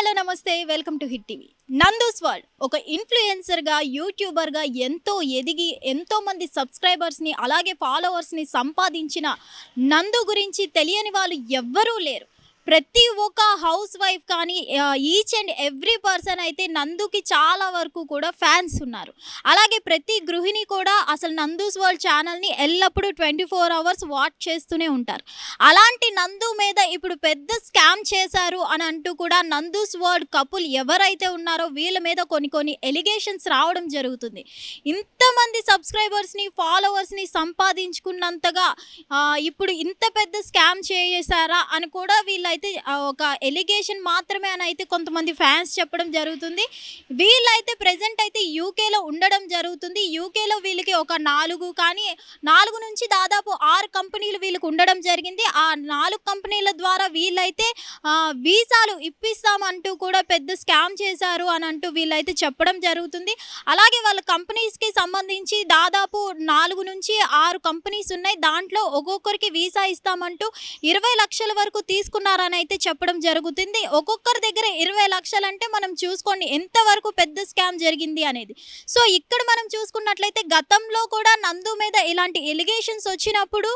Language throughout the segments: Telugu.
హలో నమస్తే, welcome to hit TV. Nandu's world ఒక ఇన్ఫ్లుయెన్సర్గా, యూట్యూబర్గా ఎంతో ఎదిగి ఎంతో మంది సబ్స్క్రైబర్స్ని అలాగే ఫాలోవర్స్ని సంపాదించిన నందు గురించి తెలియని వాళ్ళు ఎవ్వరూ లేరు. ప్రతి ఒక్క హౌస్ వైఫ్ కానీ ఈచ్ అండ్ ఎవ్రీ పర్సన్ అయితే నందుకి చాలా వరకు కూడా ఫ్యాన్స్ ఉన్నారు. అలాగే ప్రతి గృహిణి కూడా అసలు నందూస్ వరల్డ్ ఛానల్ని ఎల్లప్పుడూ 24 hours వాచ్ చేస్తూనే ఉంటారు. అలాంటి నందు మీద ఇప్పుడు పెద్ద స్కామ్ చేశారు అని అంటూ కూడా నందూస్ వరల్డ్ కపుల్ ఎవరైతే ఉన్నారో వీళ్ళ మీద కొన్ని ఎలిగేషన్స్ రావడం జరుగుతుంది. ఇంతమంది సబ్స్క్రైబర్స్ని ఫాలోవర్స్ని సంపాదించుకున్నంతగా ఇప్పుడు ఇంత పెద్ద స్కామ్ చేశారా అని కూడా వీళ్ళైతే ఒక ఎలిగేషన్ మాత్రమే అని అయితే కొంతమంది ఫ్యాన్స్ చెప్పడం జరుగుతుంది. వీళ్ళైతే ప్రెజెంట్ అయితే యూకేలో ఉండడం జరుగుతుంది. యూకేలో వీళ్ళకి ఒక 4 నుంచి దాదాపు 6 కంపెనీలు వీళ్ళకి ఉండడం జరిగింది. ఆ 4 కంపెనీల ద్వారా వీళ్ళైతే వీసాలు ఇప్పిస్తామంటూ కూడా పెద్ద స్కామ్ చేశారు అని అంటూ వీళ్ళైతే చెప్పడం జరుగుతుంది. అలాగే వాళ్ళ కంపెనీస్కి సంబంధించి దాదాపు 4 నుంచి 6 కంపెనీస్ ఉన్నాయి. దాంట్లో ఒక్కొక్కరికి వీసా ఇస్తామంటూ 20 లక్షల వరకు తీసుకున్నారని అయితే చెప్పడం జరుగుతుంది. ఒక్కొక్కరి దగ్గర 20 లక్షలు అంటే మనం చూసుకోండి ఎంతవరకు పెద్ద స్కామ్ జరిగింది అనేది. సో ఇక్కడ మనం చూసుకున్నట్లయితే గతంలో కూడా నందు మీద ఇలాంటి ఎలిగేషన్స్ వచ్చినప్పుడు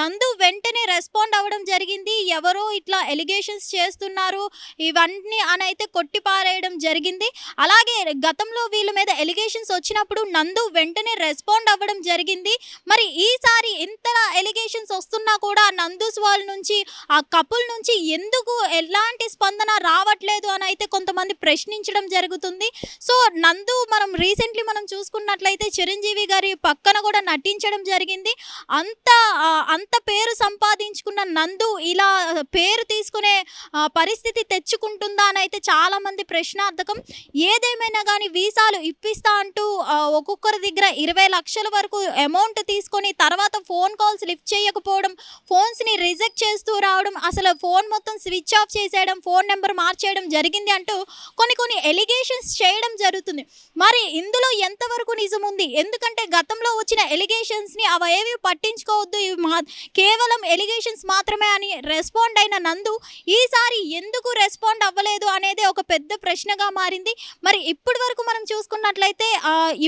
నందు వెంటనే రెస్పాండ్ అవ్వడం జరిగింది. ఎవరో ఇట్లా ఎలిగేషన్స్ చేస్తున్నారు ఇవన్నీ అని అయితే కొట్టిపారేయడం జరిగింది. అలాగే గతంలో వీళ్ళ మీద ఎలిగేషన్స్ వచ్చినప్పుడు నందు వెంటనే రెస్పాండ్ అవ్వడం జరిగింది. మరి ఈసారి ఇంత ఎలిగేషన్స్ వస్తున్నా కూడా నందూస్ వాళ్ళ నుంచి ఆ కపుల్ నుంచి ఎందుకు ఎలాంటి స్పందన రావట్లేదు అని అయితే కొంతమంది ప్రశ్నించడం జరుగుతుంది. సో నందు రీసెంట్లీ మనం చూసుకున్నట్లయితే చిరంజీవి గారి పక్కన కూడా నటించడం జరిగింది. అంత పేరు సంపాదించుకున్న నందు ఇలా పేరు తీసుకునే పరిస్థితి తెచ్చుకుంటుందా అని అయితే చాలా మంది ప్రశ్నార్థకం. ఏదేమైనా కానీ వీసాలు ఇప్పిస్తా అంటూ ఒక్కొక్కరి దగ్గర 20 లక్షల వరకు అమౌంట్ తీసుకొని తర్వాత ఫోన్ కాల్స్ లిఫ్ట్ చేయకపోవడం, ఫోన్స్ని రిజెక్ట్ చేస్తూ రావడం, అసలు ఫోన్ మొత్తం స్విచ్ ఆఫ్ చేసేయడం, ఫోన్ నెంబర్ మార్చేయడం జరిగింది అంటూ కొన్ని ఎలిగేషన్స్ చేయడం జరుగుతుంది. మరి ఇందులో ఎంతవరకు నిజం ఉంది? ఎందుకంటే గతంలో వచ్చిన ఎలిగేషన్స్ని అవేవి పట్టించుకోవద్దు, ఇవి కేవలం ఎలిగేషన్స్ మాత్రమే అని రెస్పాండ్ అయిన నందు ఈసారి ఎందుకు రెస్పాండ్ అవ్వలేదు అనేది ఒక పెద్ద ప్రశ్నగా మారింది. మరి ఇప్పటి వరకు మనం చూసుకున్నట్లయితే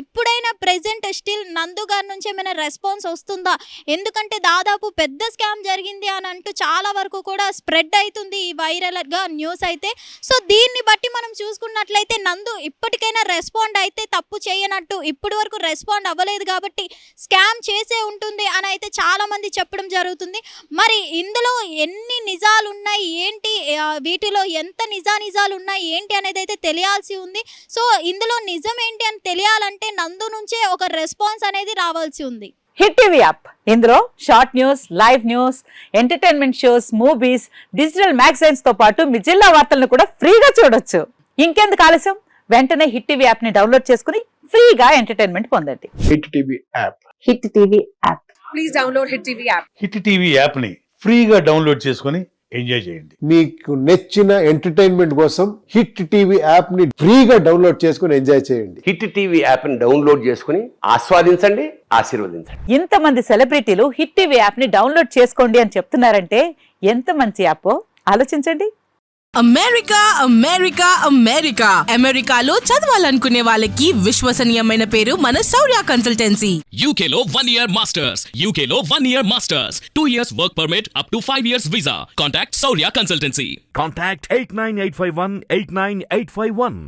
ఇప్పుడైనా ప్రెజెంట్ స్టిల్ నందు గారి నుంచి ఏమైనా రెస్పాన్స్ వస్తుందా? ఎందుకంటే దాదాపు పెద్ద స్కామ్ జరిగింది అని అంటూ చాలా వరకు కూడా స్ప్రెడ్ అవుతుంది ఈ వైరల్గా న్యూస్ అయితే. సో దీన్ని బట్టి మనం చూసుకున్నట్లయితే నందు ఇప్పటికైనా రెస్పాండ్ అయితే తప్పు చేయనట్టు. ఇప్పటి వరకు రెస్పాండ్ అవ్వలేదు కాబట్టి స్కామ్ చేసే ఉంటుంది అని అయితే చాలామంది చెప్పడం జరుగుతుంది. మరి ఇందులో ఎన్ని నిజాలు ఉన్నాయి ఏంటి, వీటిలో ఎంత నిజాలు ఉన్నాయి ఏంటి అనేది అయితే తెలియాల్సి ఉంది. సో ఇందులో నిజం ఏంటి అని తెలియాలంటే నందు నుంచే ఒక రెస్పాన్స్ అనేది రావాల్సి ఉంది. హిట్ టీవీ యాప్, ఇందులో short news, live news, entertainment shows, movies, digital magazines తో పాటు మీ జిల్లా వార్తలను కూడా ఫ్రీగా చూడొచ్చు. ఇంకెందుకు ఆలస్యం, వెంటనే హిట్ టీవీ యాప్ ని డౌన్లోడ్ చేసుకుని ఫ్రీగా ఎంటర్టైన్మెంట్ పొందండి. Hit TV app. Hit TV app. Please download hit TV app. Hit TV app ని ఫ్రీగా డౌన్లోడ్ చేసుకుని ఎంజాయ్ చేయండి. మీకు నచ్చిన ఎంటర్టైన్మెంట్ కోసం హిట్ టీవీ యాప్ ని ఫ్రీగా డౌన్లోడ్ చేసుకుని ఎంజాయ్ చేయండి. హిట్ టీవీ యాప్ ని డౌన్లోడ్ చేసుకుని ఆస్వాదించండి, ఆశీర్వదించండి. ఇంతమంది సెలబ్రిటీలు హిట్ టీవీ యాప్ ని డౌన్లోడ్ చేసుకోండి అని చెప్తున్నారంటే ఎంత మంచి యాప్ ఆలోచించండి. అమెరికా అమెరికా అమెరికా అమెరికాలో చదవాలనుకునే వాళ్ళకి విశ్వసనీయమైన పేరు మన శౌర్య కన్సల్టెన్సీ. UK లో 1 year masters, UK లో 1 year masters, 2 years work permit up to 5 years visa. Contact Saurya Consultancy. Contact 89851 89851.